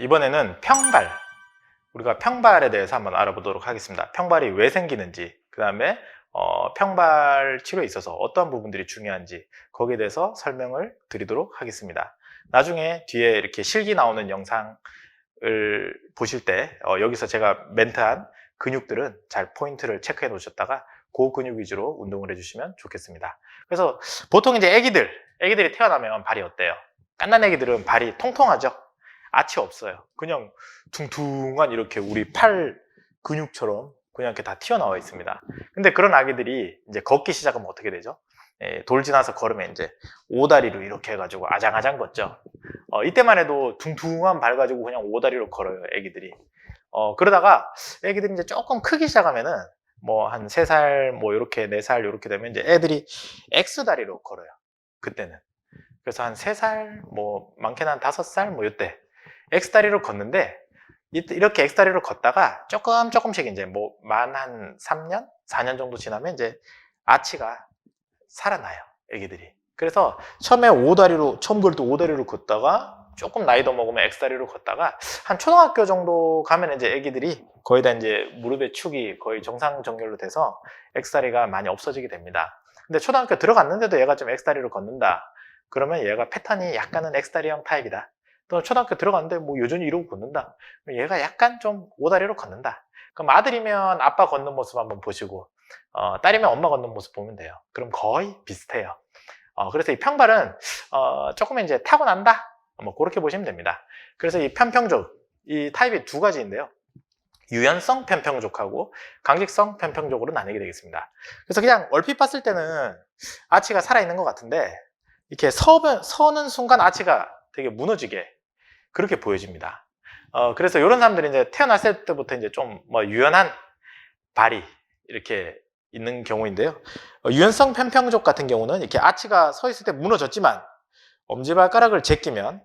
이번에는 평발, 우리가 평발에 대해서 한번 알아보도록 하겠습니다. 평발이 왜 생기는지, 그 다음에 평발 치료에 있어서 어떠한 부분들이 중요한지 거기에 대해서 설명을 드리도록 하겠습니다. 나중에 뒤에 이렇게 실기 나오는 영상을 보실 때 여기서 제가 멘트한 근육들은 잘 포인트를 체크해 놓으셨다가 그 근육 위주로 운동을 해주시면 좋겠습니다. 그래서 보통 이제 애기들이 태어나면 발이 어때요? 갓난 애기들은 발이 통통하죠? 아치 없어요. 그냥 둥둥한 이렇게 우리 팔 근육처럼 그냥 이렇게 다 튀어나와 있습니다. 근데 그런 아기들이 이제 걷기 시작하면 어떻게 되죠? 돌 지나서 걸으면 이제 오다리로 이렇게 해가지고 아장아장 걷죠. 이때만 해도 둥둥한 발 가지고 그냥 오다리로 걸어요, 애기들이. 그러다가 애기들이 이제 조금 크기 시작하면은 뭐 한 3살, 뭐 이렇게 4살 이렇게 되면 이제 애들이 X다리로 걸어요. 그때는. 그래서 한 3살, 뭐 많게는 한 5살, 뭐 이때 X다리로 걷는데 이렇게 X다리로 걷다가 조금씩 이제 뭐 만 한 3년, 4년 정도 지나면 이제 아치가 살아나요, 애기들이. 그래서 처음에 처음 걸 때 5다리로 걷다가 조금 나이 더 먹으면 X다리로 걷다가 한 초등학교 정도 가면 이제 애기들이 거의 다 이제 무릎의 축이 거의 정상 정렬로 돼서 X다리가 많이 없어지게 됩니다. 근데 초등학교 들어갔는데도 얘가 좀 X다리로 걷는다. 그러면 얘가 패턴이 약간은 X다리형 타입이다. 또 초등학교 들어갔는데 뭐 여전히 이러고 걷는다. 얘가 약간 좀 5다리로 걷는다. 그럼 아들이면 아빠 걷는 모습 한번 보시고 딸이면 엄마 걷는 모습 보면 돼요. 그럼 거의 비슷해요. 그래서 이 평발은 조금 이제 타고난다. 뭐 그렇게 보시면 됩니다. 그래서 이 편평족, 이 타입이 2가지인데요. 유연성 편평족하고 강직성 편평족으로 나뉘게 되겠습니다. 그래서 그냥 얼핏 봤을 때는 아치가 살아있는 것 같은데 이렇게 서는 순간 아치가 되게 무너지게 그렇게 보여집니다. 그래서 이런 사람들이 이제 태어났을 때부터 이제 좀 뭐 유연한 발이 이렇게 있는 경우인데요. 유연성 편평족 같은 경우는 이렇게 아치가 서 있을 때 무너졌지만 엄지발가락을 제끼면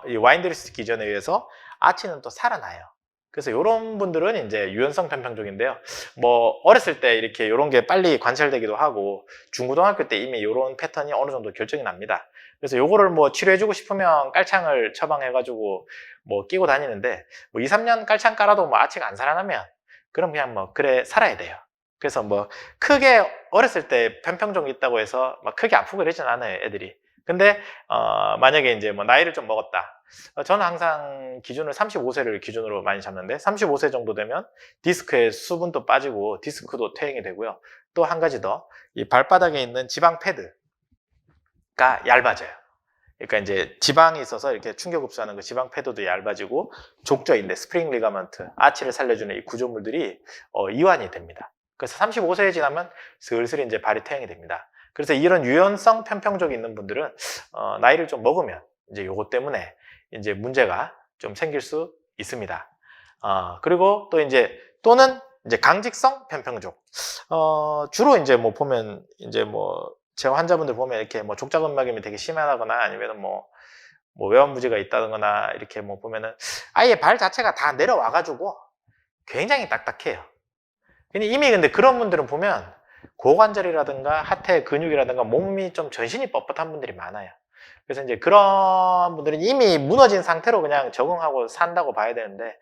이 와인드리스 기전에 의해서 아치는 또 살아나요. 그래서 이런 분들은 이제 유연성 편평족인데요. 뭐 어렸을 때 이렇게 이런 게 빨리 관찰되기도 하고 중고등학교 때 이미 이런 패턴이 어느 정도 결정이 납니다. 그래서 요거를 뭐 치료해주고 싶으면 깔창을 처방해가지고 뭐 끼고 다니는데 뭐 2, 3년 깔창 깔아도 뭐 아치가 안 살아나면 그럼 그냥 뭐 그래 살아야 돼요. 그래서 뭐 크게 어렸을 때 편평족이 있다고 해서 막 크게 아프고 그러진 않아요, 애들이. 근데 만약에 이제 뭐 나이를 좀 먹었다. 저는 항상 기준을 35세를 기준으로 많이 잡는데 35세 정도 되면 디스크의 수분도 빠지고 디스크도 퇴행이 되고요. 또 한 가지 더, 이 발바닥에 있는 지방 패드가 얇아져요. 그러니까 이제 지방이 있어서 이렇게 충격 흡수하는 그 지방 패드도 얇아지고 족저인데 스프링 리가먼트, 아치를 살려주는 이 구조물들이 이완이 됩니다. 그래서 35세에 지나면 슬슬 이제 발이 퇴행이 됩니다. 그래서 이런 유연성 편평족이 있는 분들은 나이를 좀 먹으면 이제 요것 때문에 이제 문제가 좀 생길 수 있습니다. 그리고 또 이제 또는 이제 강직성 편평족. 주로 이제 뭐 보면 이제 뭐 제가 환자분들 보면 이렇게 뭐 족저근막염이 되게 심하거나 아니면 뭐 외환부지가 있다거나 이렇게 뭐 보면은 아예 발 자체가 다 내려와가지고 굉장히 딱딱해요. 이미 근데 그런 분들은 보면 고관절이라든가 하태 근육이라든가 몸이 좀 전신이 뻣뻣한 분들이 많아요. 그래서 이제 그런 분들은 이미 무너진 상태로 그냥 적응하고 산다고 봐야 되는데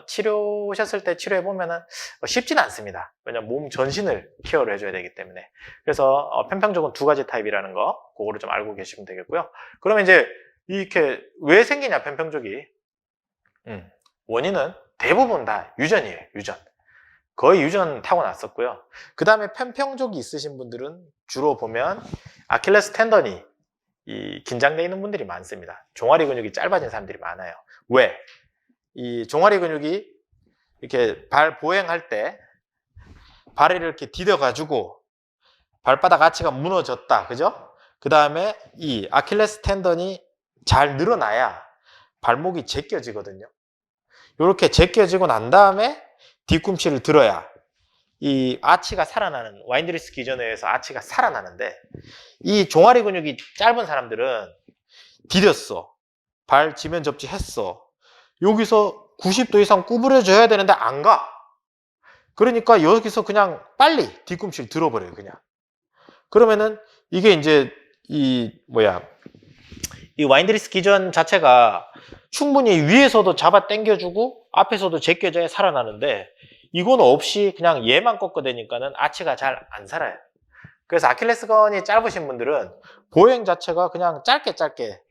치료 오셨을 때 치료해 보면은 쉽지는 않습니다. 왜냐면 몸 전신을 케어를 해줘야 되기 때문에. 그래서 편평족은 2가지 타입이라는 거 그거를 좀 알고 계시면 되겠고요. 그러면 이제 이렇게 왜 생기냐 편평족이 원인은 대부분 다 유전이에요. 유전. 거의 유전 타고났었고요. 그 다음에 편평족이 있으신 분들은 주로 보면 아킬레스 텐던이 긴장되어 있는 분들이 많습니다. 종아리 근육이 짧아진 사람들이 많아요. 왜? 이 종아리 근육이 이렇게 발 보행할 때 발을 이렇게 디뎌가지고 발바닥 아치가 무너졌다. 그죠? 그 다음에 이 아킬레스 텐던이 잘 늘어나야 발목이 제껴지거든요. 이렇게 제껴지고 난 다음에 뒤꿈치를 들어야 이 아치가 살아나는, 와인드리스 기전에 의해서 아치가 살아나는데 이 종아리 근육이 짧은 사람들은 디뎠어. 발 지면 접지 했어. 여기서 90도 이상 구부려져야 되는데 안 가. 그러니까 여기서 그냥 빨리 뒤꿈치를 들어버려요, 그냥. 그러면은 이게 이제 이 이 와인드리스 기전 자체가 충분히 위에서도 잡아 당겨주고 앞에서도 제껴져야 살아나는데 이건 없이 그냥 얘만 꺾어대니까는 아치가 잘 안 살아요. 그래서 아킬레스건이 짧으신 분들은 보행 자체가 그냥 짧게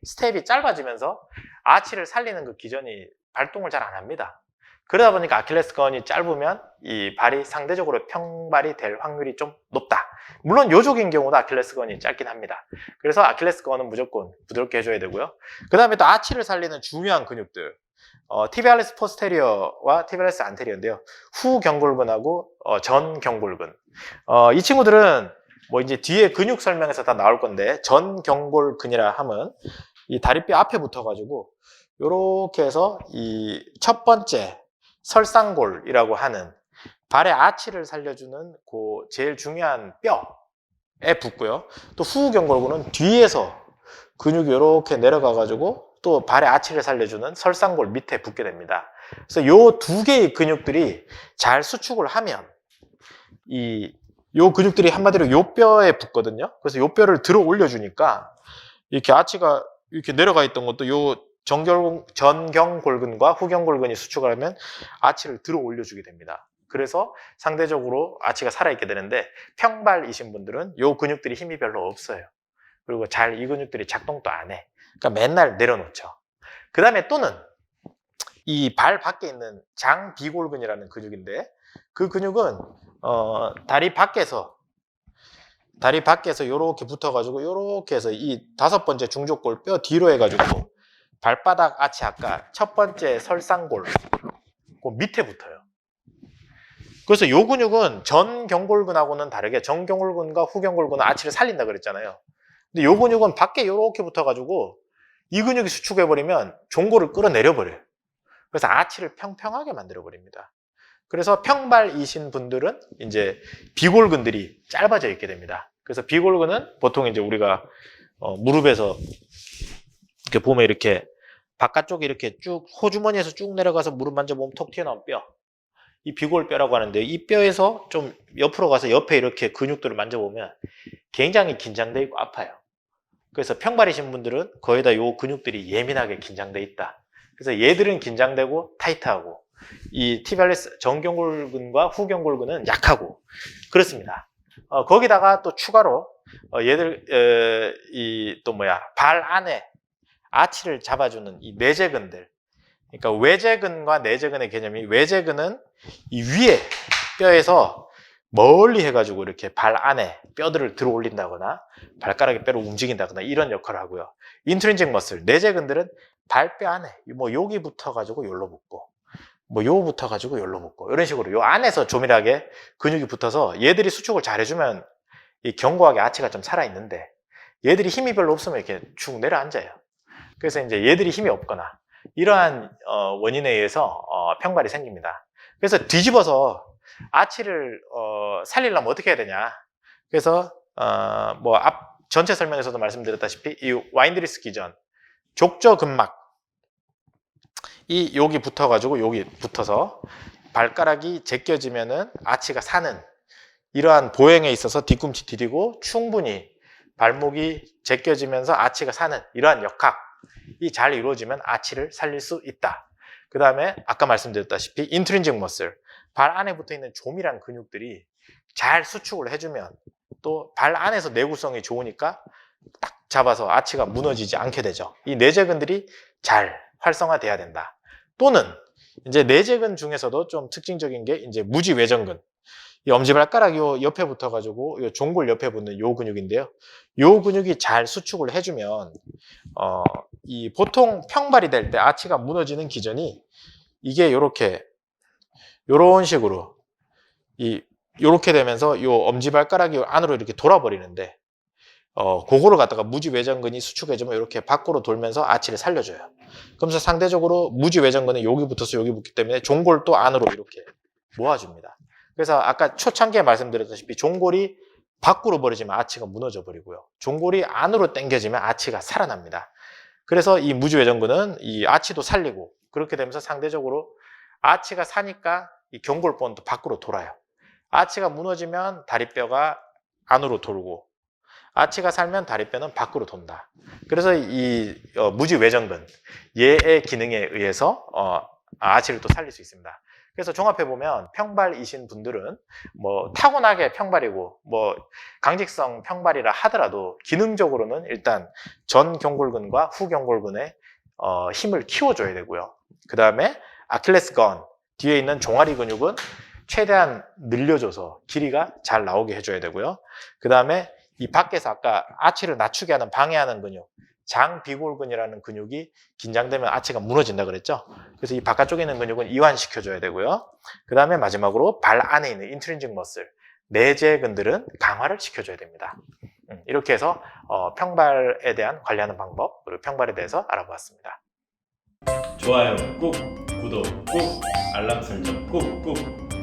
스텝이 짧아지면서 아치를 살리는 그 기전이 발동을 잘 안 합니다. 그러다 보니까 아킬레스건이 짧으면 이 발이 상대적으로 평발이 될 확률이 좀 높다. 물론 요족인 경우도 아킬레스건이 짧긴 합니다. 그래서 아킬레스건은 무조건 부드럽게 해줘야 되고요. 그 다음에 또 아치를 살리는 중요한 근육들, 티비알레스 포스테리어와 티비알레스 안테리어인데요. 후 경골근하고 전 경골근. 이 친구들은 뭐 이제 뒤에 근육 설명에서 다 나올 건데 전 경골근이라 하면 이 다리뼈 앞에 붙어가지고 요렇게 해서 이 첫 번째 설상골이라고 하는 발의 아치를 살려주는 그 제일 중요한 뼈에 붙고요. 또 후경골근은 뒤에서 근육이 이렇게 내려가가지고 또 발의 아치를 살려주는 설상골 밑에 붙게 됩니다. 그래서 요 두 개의 근육들이 잘 수축을 하면 요 근육들이 한마디로 요 뼈에 붙거든요. 그래서 요 뼈를 들어 올려주니까 이렇게 아치가 이렇게 내려가 있던 것도 요 전경골근과 후경골근이 수축을 하면 아치를 들어 올려주게 됩니다. 그래서 상대적으로 아치가 살아있게 되는데 평발이신 분들은 요 근육들이 힘이 별로 없어요. 그리고 잘 이 근육들이 작동도 안 해. 그러니까 맨날 내려놓죠. 그 다음에 또는 이 발 밖에 있는 장비골근이라는 근육인데 그 근육은 다리 밖에서 요렇게 붙어가지고 요렇게 해서 이 다섯 번째 중족골 뼈 뒤로 해가지고 발바닥 아치 아까 첫 번째 설상골 그 밑에 붙어요. 그래서 요 근육은 전경골근하고는 다르게 전경골근과 후경골근은 아치를 살린다 그랬잖아요. 근데 요 근육은 밖에 요렇게 붙어가지고 이 근육이 수축해버리면 종골을 끌어내려버려요. 그래서 아치를 평평하게 만들어버립니다. 그래서 평발이신 분들은 이제 비골근들이 짧아져 있게 됩니다. 그래서 비골근은 보통 이제 우리가 무릎에서 이렇게 보면 이렇게 바깥쪽에 이렇게 쭉 호주머니에서 쭉 내려가서 무릎 만져보면 톡 튀어나온 뼈. 이 비골뼈라고 하는데 이 뼈에서 좀 옆으로 가서 옆에 이렇게 근육들을 만져보면 굉장히 긴장돼 있고 아파요. 그래서 평발이신 분들은 거의 다 요 근육들이 예민하게 긴장돼 있다. 그래서 얘들은 긴장되고 타이트하고 이 티비알레스 전경골근과 후경골근은 약하고 그렇습니다. 거기다가 또 추가로 얘들 또 발 안에 아치를 잡아주는 이 내재근들. 그러니까 외재근과 내재근의 개념이 외재근은 이 위에 뼈에서 멀리 해가지고 이렇게 발 안에 뼈들을 들어 올린다거나 발가락의 뼈를 움직인다거나 이런 역할을 하고요. 인트린직 머슬, 내재근들은 발뼈 안에 뭐 여기 붙어가지고 여기로 붙고 뭐 요 붙어가지고 여기로 붙고 이런 식으로 요 안에서 조밀하게 근육이 붙어서 얘들이 수축을 잘 해주면 이 견고하게 아치가 좀 살아있는데 얘들이 힘이 별로 없으면 이렇게 축 내려앉아요. 그래서 이제 얘들이 힘이 없거나 이러한 원인에 의해서 평발이 생깁니다. 그래서 뒤집어서 아치를 살리려면 어떻게 해야 되냐. 그래서 뭐 앞 전체 설명에서도 말씀드렸다시피 이 와인드리스 기전 족저근막 이 여기 붙어가지고 여기 붙어서 발가락이 제껴지면은 아치가 사는 이러한 보행에 있어서 뒤꿈치 디디고 충분히 발목이 제껴지면서 아치가 사는 이러한 역학이 잘 이루어지면 아치를 살릴 수 있다. 그 다음에 아까 말씀드렸다시피 인트린직 머슬 발 안에 붙어있는 조밀한 근육들이 잘 수축을 해주면 또 발 안에서 내구성이 좋으니까 딱 잡아서 아치가 무너지지 않게 되죠. 이 내재근들이 잘 활성화돼야 된다. 또는 이제 내재근 중에서도 좀 특징적인 게 이제 무지외전근. 이 엄지발가락 요 옆에 붙어가지고 요 종골 옆에 붙는 요 근육인데요. 요 근육이 잘 수축을 해주면 이 보통 평발이 될 때 아치가 무너지는 기전이 이게 요렇게 요런 식으로 요렇게 되면서 요 엄지발가락이 안으로 이렇게 돌아버리는데 그거를 갖다가 무지외전근이 수축해주면 이렇게 밖으로 돌면서 아치를 살려줘요. 그러면서 상대적으로 무지외전근은 여기 붙어서 여기 붙기 때문에 종골도 안으로 이렇게 모아줍니다. 그래서 아까 초창기에 말씀드렸다시피 종골이 밖으로 버리지면 아치가 무너져 버리고요. 종골이 안으로 당겨지면 아치가 살아납니다. 그래서 이 무지외전근은 이 아치도 살리고 그렇게 되면서 상대적으로 아치가 사니까 이 경골본도 밖으로 돌아요. 아치가 무너지면 다리뼈가 안으로 돌고 아치가 살면 다리뼈는 밖으로 돈다. 그래서 이 무지 외전근 얘의 기능에 의해서 아치를 또 살릴 수 있습니다. 그래서 종합해 보면 평발이신 분들은 뭐 타고나게 평발이고 뭐 강직성 평발이라 하더라도 기능적으로는 일단 전 경골근과 후 경골근의 힘을 키워줘야 되고요. 그 다음에 아킬레스건 뒤에 있는 종아리 근육은 최대한 늘려줘서 길이가 잘 나오게 해줘야 되고요. 그 다음에 이 밖에서 아까 아치를 낮추게 하는 방해하는 근육, 장비골근이라는 근육이 긴장되면 아치가 무너진다 그랬죠. 그래서 이 바깥쪽에 있는 근육은 이완시켜줘야 되고요. 그 다음에 마지막으로 발 안에 있는 인트린직 머슬, 내재근들은 강화를 시켜줘야 됩니다. 이렇게 해서 평발에 대한 관리하는 방법, 그리고 평발에 대해서 알아보았습니다. 좋아요 꾹, 구독 꾹, 알람 설정 꾹 꾹.